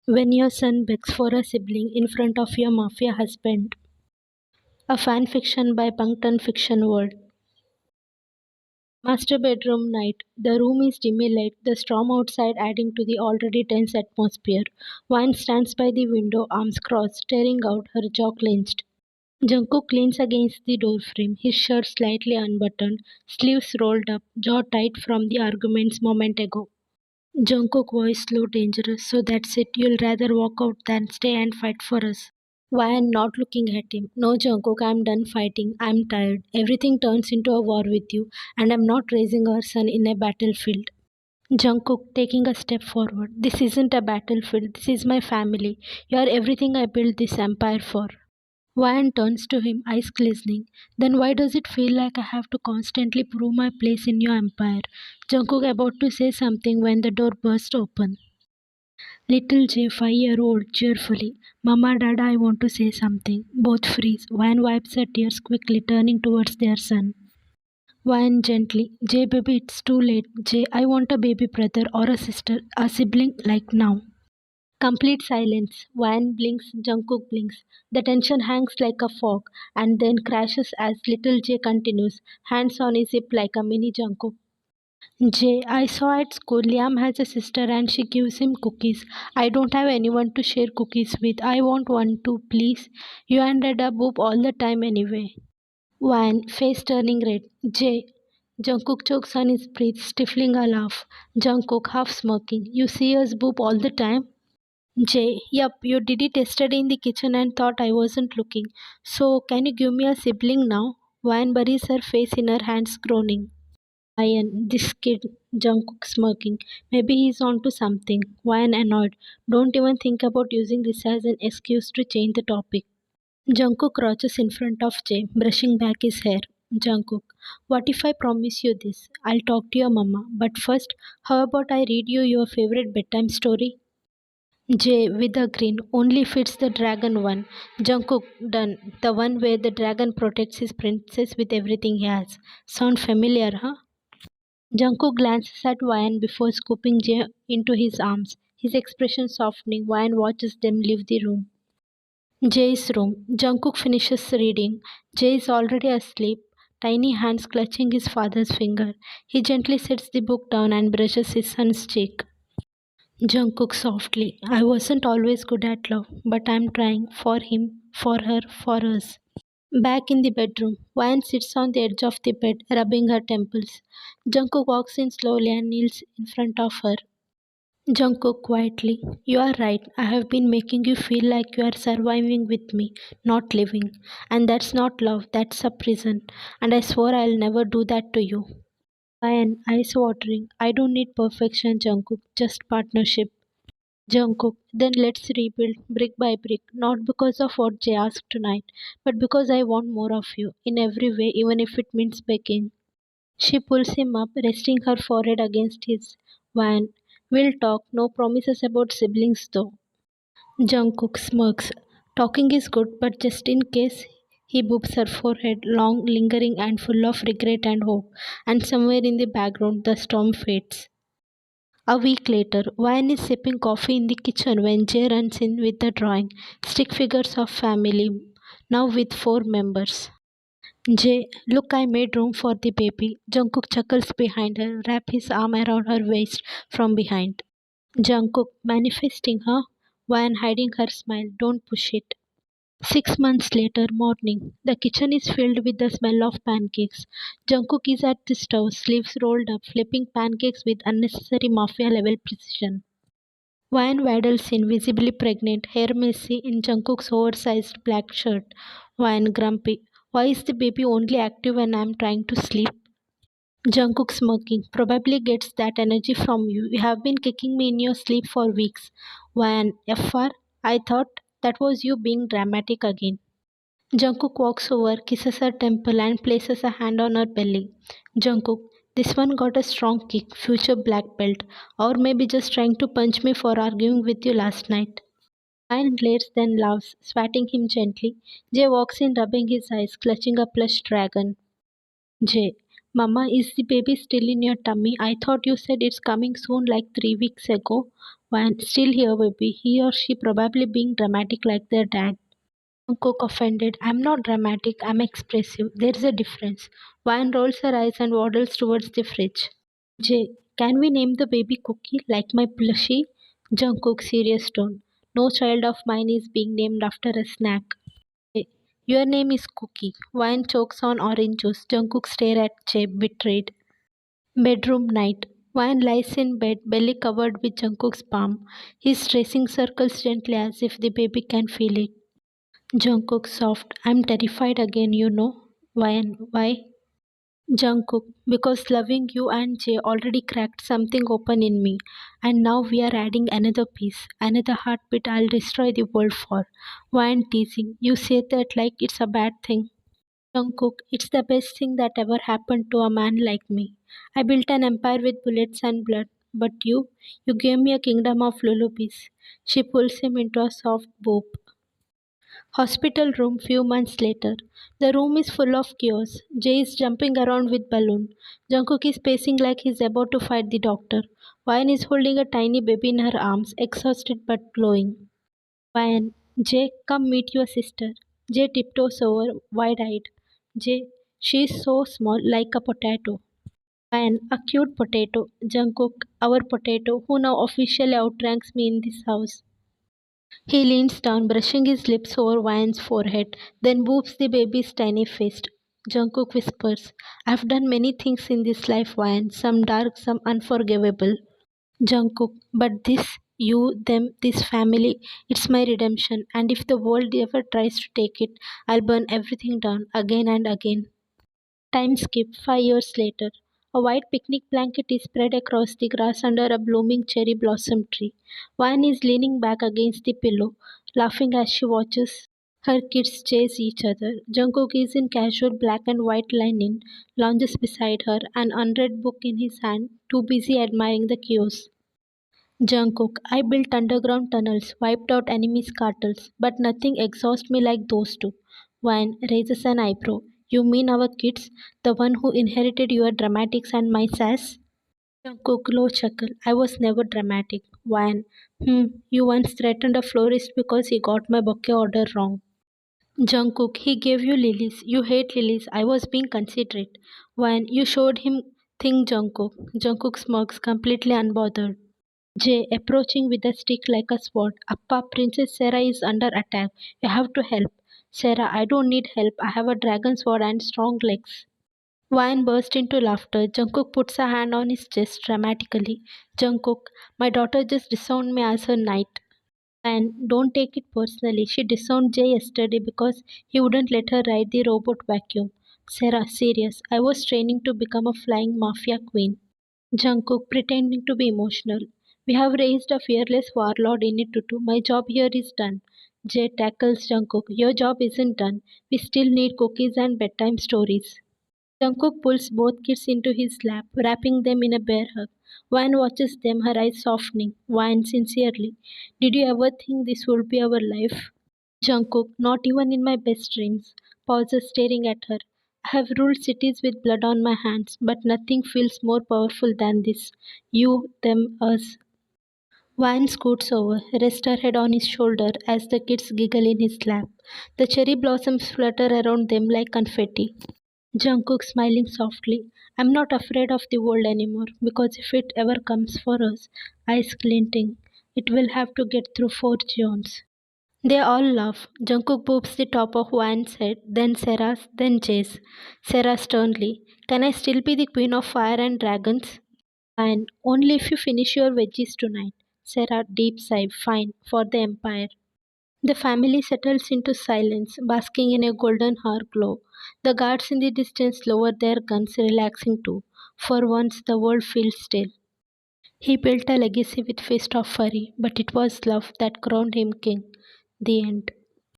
When your son begs for a sibling in front of your mafia husband. A fan fiction by Puncton Fiction World. Master bedroom night. The room is dimly lit, the storm outside adding to the already tense atmosphere. Vine stands by the window, arms crossed, staring out, her jaw clenched. Jungkook leans against the doorframe, his shirt slightly unbuttoned, sleeves rolled up, jaw tight from the arguments moment ago. Jungkook voice slow, dangerous. So that's it. You'll rather walk out than stay and fight for us. Why I'm not looking at him. No, Jungkook, I'm done fighting. I'm tired. Everything turns into a war with you, and I'm not raising our son in a battlefield. Jungkook taking a step forward. This isn't a battlefield. This is my family. You are everything I built this empire for. Wyan turns to him, eyes glistening. Then why does it feel like I have to constantly prove my place in your empire? Jungkook about to say something when the door burst open. Little J, 5-year-old, cheerfully. Mama, Dada, I want to say something. Both freeze. Wyan wipes her tears quickly, turning towards their son. Wyan gently. J, baby, it's too late. J, I want a baby brother or a sister, a sibling like now. Complete silence. Wyan blinks, Jungkook blinks. The tension hangs like a fog and then crashes as little J continues, hands on his hip like a mini Jungkook. Jay, I saw at school Liam has a sister and she gives him cookies. I don't have anyone to share cookies with. I want one too, please. You ended up boop all the time anyway. Wine, face turning red. Jay. Jungkook chokes on his breath, stifling a laugh. Jungkook half smirking. You see us boop all the time? Jay, yup, you did it yesterday in the kitchen and thought I wasn't looking. So, can you give me a sibling now? Wine buries her face in her hands, groaning. Ryan, this kid, Jungkook smirking. Maybe he's onto something. Ryan annoyed. Don't even think about using this as an excuse to change the topic. Jungkook crouches in front of Jay, brushing back his hair. Jungkook, what if I promise you this? I'll talk to your mama. But first, how about I read you your favorite bedtime story? Jay with a grin, only if it's the dragon one. Jungkook, done. The one where the dragon protects his princess with everything he has. Sound familiar, huh? Jungkook glances at Ryan before scooping Jay into his arms, his expression softening. Ryan watches them leave the room. Jay's room. Jungkook finishes reading. Jay is already asleep, tiny hands clutching his father's finger. He gently sets the book down and brushes his son's cheek. Jungkook softly. I wasn't always good at love, but I'm trying for him, for her, for us. Back in the bedroom, Vine sits on the edge of the bed, rubbing her temples. Jungkook walks in slowly and kneels in front of her. Jungkook quietly, you are right. I have been making you feel like you are surviving with me, not living. And that's not love, that's a prison. And I swore I'll never do that to you. Vine, eyes watering. I don't need perfection, Jungkook, just partnership. Jungkook, then let's rebuild brick by brick, not because of what Jay asked tonight, but because I want more of you, in every way, even if it means begging. She pulls him up, resting her forehead against his. Van, we'll talk, no promises about siblings though. Jungkook smirks. Talking is good, but just in case. He boops her forehead, long, lingering, and full of regret and hope, and somewhere in the background the storm fades. A week later, Wayne is sipping coffee in the kitchen when Jay runs in with the drawing. Stick figures of family, now with 4 members. Jay, look, I made room for the baby. Jungkook chuckles behind her, wrap his arm around her waist from behind. Jungkook, manifesting her, Wayne hiding her smile, don't push it. 6 months later, morning. The kitchen is filled with the smell of pancakes. Jungkook is at the stove, sleeves rolled up, flipping pancakes with unnecessary mafia level precision. Wyan waddles in, visibly pregnant, hair messy in Jungkook's oversized black shirt. Wyan grumpy. Why is the baby only active when I'm trying to sleep? Jungkook smirking. Probably gets that energy from you. You have been kicking me in your sleep for weeks. Wyan FR. I thought that was you being dramatic again. Jungkook walks over, kisses her temple, and places a hand on her belly. Jungkook, this one got a strong kick, future black belt, or maybe just trying to punch me for arguing with you last night. Ryan glares, then laughs, swatting him gently. Jay walks in, rubbing his eyes, clutching a plush dragon. Jay, Mama, is the baby still in your tummy? I thought you said it's coming soon, like 3 weeks ago. When still here, baby, he or she probably being dramatic like their dad. Cook offended. I'm not dramatic, I'm expressive. There's a difference. Wine rolls her eyes and waddles towards the fridge. Jay, can we name the baby Cookie like my plushie? Jungkook, serious tone. No child of mine is being named after a snack. Jay, your name is Cookie. Wine chokes on orange juice. Jungkook stare at Jay, betrayed. Bedroom night. Wine lies in bed, belly covered with Jungkook's palm. He's tracing circles gently as if the baby can feel it. Jungkook soft. I'm terrified again, you know. Why? Jungkook, because loving you and Jay already cracked something open in me, and now we are adding another piece, another heartbeat I'll destroy the world for. Why and teasing? You say that like it's a bad thing. Jungkook, it's the best thing that ever happened to a man like me. I built an empire with bullets and blood, but you gave me a kingdom of lullabies. She pulls him into a soft boob. Hospital room few months later. The room is full of chaos. Jay is jumping around with balloon. Jungkook is pacing like he's about to fight the doctor. Wyan is holding a tiny baby in her arms, exhausted but glowing. Wyan, Jay, come meet your sister. Jay tiptoes over, wide-eyed. Jay, she is so small, like a potato. Wyan, a cute potato. Jungkook, our potato, who now officially outranks me in this house. He leans down, brushing his lips over Vian's forehead, then whoops the baby's tiny fist. Jungkook whispers, I've done many things in this life, Vian, some dark, some unforgivable. Jungkook, but this, you, them, this family, it's my redemption, and if the world ever tries to take it, I'll burn everything down again and again. Time skip 5 years later. A white picnic blanket is spread across the grass under a blooming cherry blossom tree. Van is leaning back against the pillow, laughing as she watches her kids chase each other. Jungkook is in casual black and white linen, lounges beside her, an unread book in his hand, too busy admiring the chaos. Jungkook, I built underground tunnels, wiped out enemy scuttles, but nothing exhausts me like those two. Wine raises an eyebrow. You mean our kids, the one who inherited your dramatics and my sass? Jungkook, low chuckle. I was never dramatic. Wine, you once threatened a florist because he got my bouquet order wrong. Jungkook, he gave you lilies. You hate lilies. I was being considerate. Wine, you showed him thing Jungkook. Jungkook smirks, completely unbothered. Jay approaching with a stick like a sword. Appa, Princess Sarah is under attack. You have to help. Sarah, I don't need help. I have a dragon sword and strong legs. Wyan burst into laughter. Jungkook puts a hand on his chest dramatically. Jungkook, my daughter just disowned me as her knight. And don't take it personally. She disowned Jay yesterday because he wouldn't let her ride the robot vacuum. Sarah, serious. I was training to become a flying mafia queen. Jungkook pretending to be emotional. We have raised a fearless warlord in it too. My job here is done. Jay tackles Jungkook. Your job isn't done. We still need cookies and bedtime stories. Jungkook pulls both kids into his lap, wrapping them in a bear hug. Wan watches them, her eyes softening. Wan sincerely. Did you ever think this would be our life? Jungkook, not even in my best dreams. Pauses staring at her. I have ruled cities with blood on my hands, but nothing feels more powerful than this. You, them, us. Vine scoots over, rests her head on his shoulder as the kids giggle in his lap. The cherry blossoms flutter around them like confetti. Jungkook smiling softly. I'm not afraid of the world anymore because if it ever comes for us, eyes glinting, it will have to get through 4 Jones. They all laugh. Jungkook boops the top of Wan's head, then Sarah's, then Jay's. Sarah sternly, can I still be the queen of fire and dragons? Fine, only if you finish your veggies tonight. Sarah, deep sigh, fine, for the empire. The family settles into silence, basking in a golden hour glow. The guards in the distance lower their guns, relaxing too. For once, the world feels still. He built a legacy with fist of fury, but it was love that crowned him king. The end.